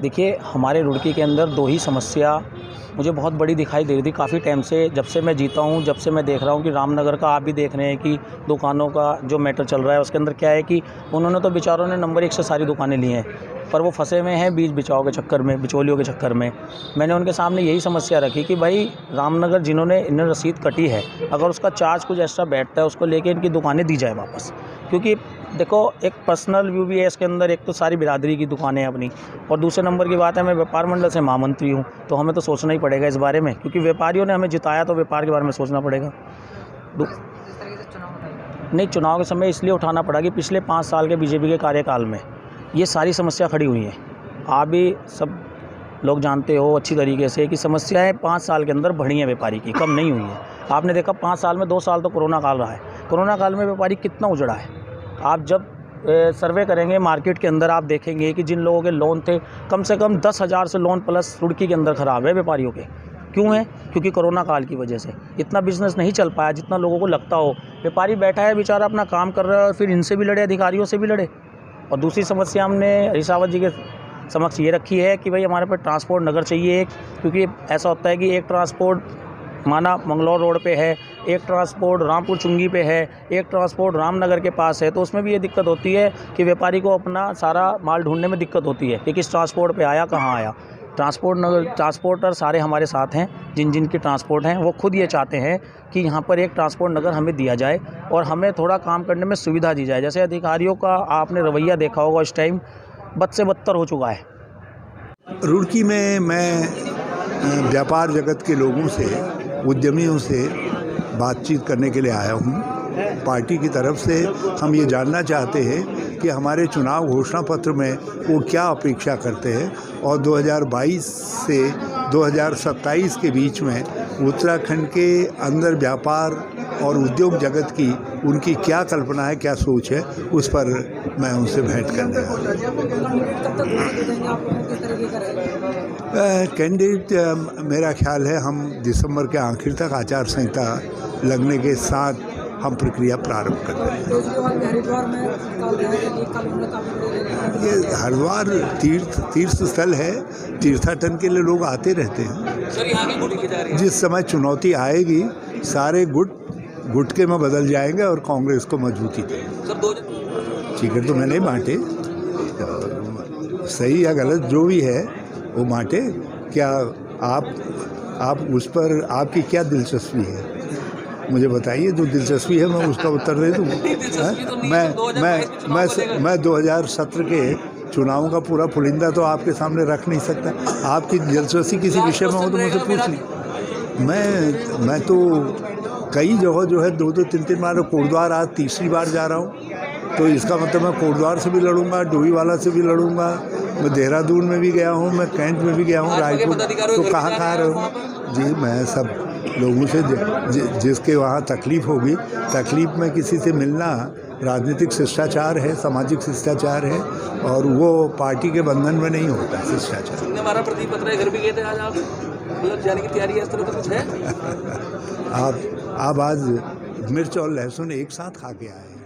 देखिए, हमारे रुड़की के अंदर 2 ही समस्या मुझे बहुत बड़ी दिखाई दे रही थी काफ़ी टाइम से। जब से मैं जीता हूँ, जब से मैं देख रहा हूँ कि रामनगर का आप भी देख रहे हैं कि दुकानों का जो मैटर चल रहा है, उसके अंदर क्या है कि उन्होंने तो बेचारों ने नंबर 1 से सारी दुकानें ली हैं, पर वो फंसे हुए हैं बीच बिचाव के चक्कर में, बिचौलियों के चक्कर में। मैंने उनके सामने यही समस्या रखी कि भाई रामनगर जिन्होंने इन्हें रसीद कटी है, अगर उसका चार्ज कुछ एक्स्ट्रा बैठता है, उसको लेके इनकी दुकानें दी जाए वापस। क्योंकि देखो, एक पर्सनल व्यू भी है इसके अंदर। एक तो सारी बिरादरी की दुकानें हैं अपनी, और दूसरे नंबर की बात है, मैं व्यापार मंडल से महामंत्री हूँ, तो हमें तो सोचना ही पड़ेगा इस बारे में, क्योंकि व्यापारियों ने हमें जिताया तो व्यापार के बारे में सोचना पड़ेगा। नहीं, चुनाव के समय इसलिए उठाना पड़ा कि पिछले 5 साल के बीजेपी के कार्यकाल में ये सारी समस्या खड़ी हुई हैं। आप भी सब लोग जानते हो अच्छी तरीके से कि समस्याएं 5 साल के अंदर बढ़ी हैं व्यापारी की, कम नहीं हुई है। आपने देखा 5 साल में 2 साल तो कोरोना काल रहा है। कोरोना काल में व्यापारी कितना उजड़ा है। आप जब सर्वे करेंगे मार्केट के अंदर, आप देखेंगे कि जिन लोगों के लोन थे, कम से कम 10,000 से लोन प्लस रुड़की के अंदर ख़राब है व्यापारियों के। क्यों है? क्योंकि कोरोना काल की वजह से इतना बिजनेस नहीं चल पाया जितना लोगों को लगता हो। व्यापारी बैठा है बेचारा, अपना काम कर रहा है, और फिर इनसे भी लड़े, अधिकारियों से भी लड़े। और दूसरी समस्या हमने हरीश जी के समक्ष ये रखी है कि भाई हमारे पास ट्रांसपोर्ट नगर चाहिए एक, क्योंकि ऐसा होता है कि एक ट्रांसपोर्ट माना मंगलौर रोड पे है, एक ट्रांसपोर्ट रामपुर चुंगी पे है, एक ट्रांसपोर्ट रामनगर के पास है, तो उसमें भी ये दिक्कत होती है कि व्यापारी को अपना सारा माल ढूंढने में दिक्कत होती है कि किस ट्रांसपोर्ट पे आया, कहाँ आया। ट्रांसपोर्टर सारे हमारे साथ हैं, जिन जिन के ट्रांसपोर्ट हैं, वो खुद ये चाहते हैं कि यहाँ पर एक ट्रांसपोर्ट नगर हमें दिया जाए और हमें थोड़ा काम करने में सुविधा दी जाए। जैसे अधिकारियों का आपने रवैया देखा होगा, इस टाइम बद से बदतर हो चुका है। रुड़की में मैं व्यापार जगत के लोगों से, उद्यमियों से बातचीत करने के लिए आया हूँ। पार्टी की तरफ से हम ये जानना चाहते हैं कि हमारे चुनाव घोषणा पत्र में वो क्या अपेक्षा करते हैं, और 2022 से 2027 के बीच में उत्तराखंड के अंदर व्यापार और उद्योग जगत की उनकी क्या कल्पना है, क्या सोच है, उस पर मैं उनसे भेंट करने आया। कैंडिडेट मेरा ख्याल है हम दिसंबर के आखिर तक आचार संहिता लगने के साथ हम प्रक्रिया प्रारंभ कर रहे हैं। ये हरिद्वार तीर्थ स्थल है, तीर्थाटन के लिए लोग आते रहते हैं। जिस समय चुनौती आएगी, सारे गुटके में बदल जाएंगे और कांग्रेस को मजबूती देंगे। टिकट तो मैंने बांटे, सही या गलत जो भी है वो बांटे। क्या आप उस पर आपकी क्या दिलचस्पी है, मुझे बताइए। जो दिलचस्पी है मैं उसका उत्तर दे दूँ। मैं 2017 के चुनावों का पूरा पुलिंदा तो आपके सामने रख नहीं सकता। आपकी दिलचस्पी किसी विषय में हो तो मुझसे पूछ ली। मैं तो कई जगह जो है 2-2, 3-3 बार, कोटद्वार आज तीसरी बार जा रहा हूँ, तो इसका मतलब मैं कोटद्वार से भी लड़ूंगा, डोईवाला से भी लड़ूंगा, मैं देहरादून में भी गया हूँ, मैं कैंट में भी गया हूँ, रायपुर, तो कहाँ रहूँ जी। मैं सब लोगों से जिसके वहाँ तकलीफ़ होगी, तकलीफ़ में किसी से मिलना राजनीतिक शिष्टाचार है, सामाजिक शिष्टाचार है, और वो पार्टी के बंधन में नहीं होता शिष्टाचार। हमारा प्रतीक पत्र घर भी गए थे आज आप, मतलब जाने की तैयारी है, इस तरह का कुछ है? आप आज मिर्च और लहसुन एक साथ खा के आए हैं।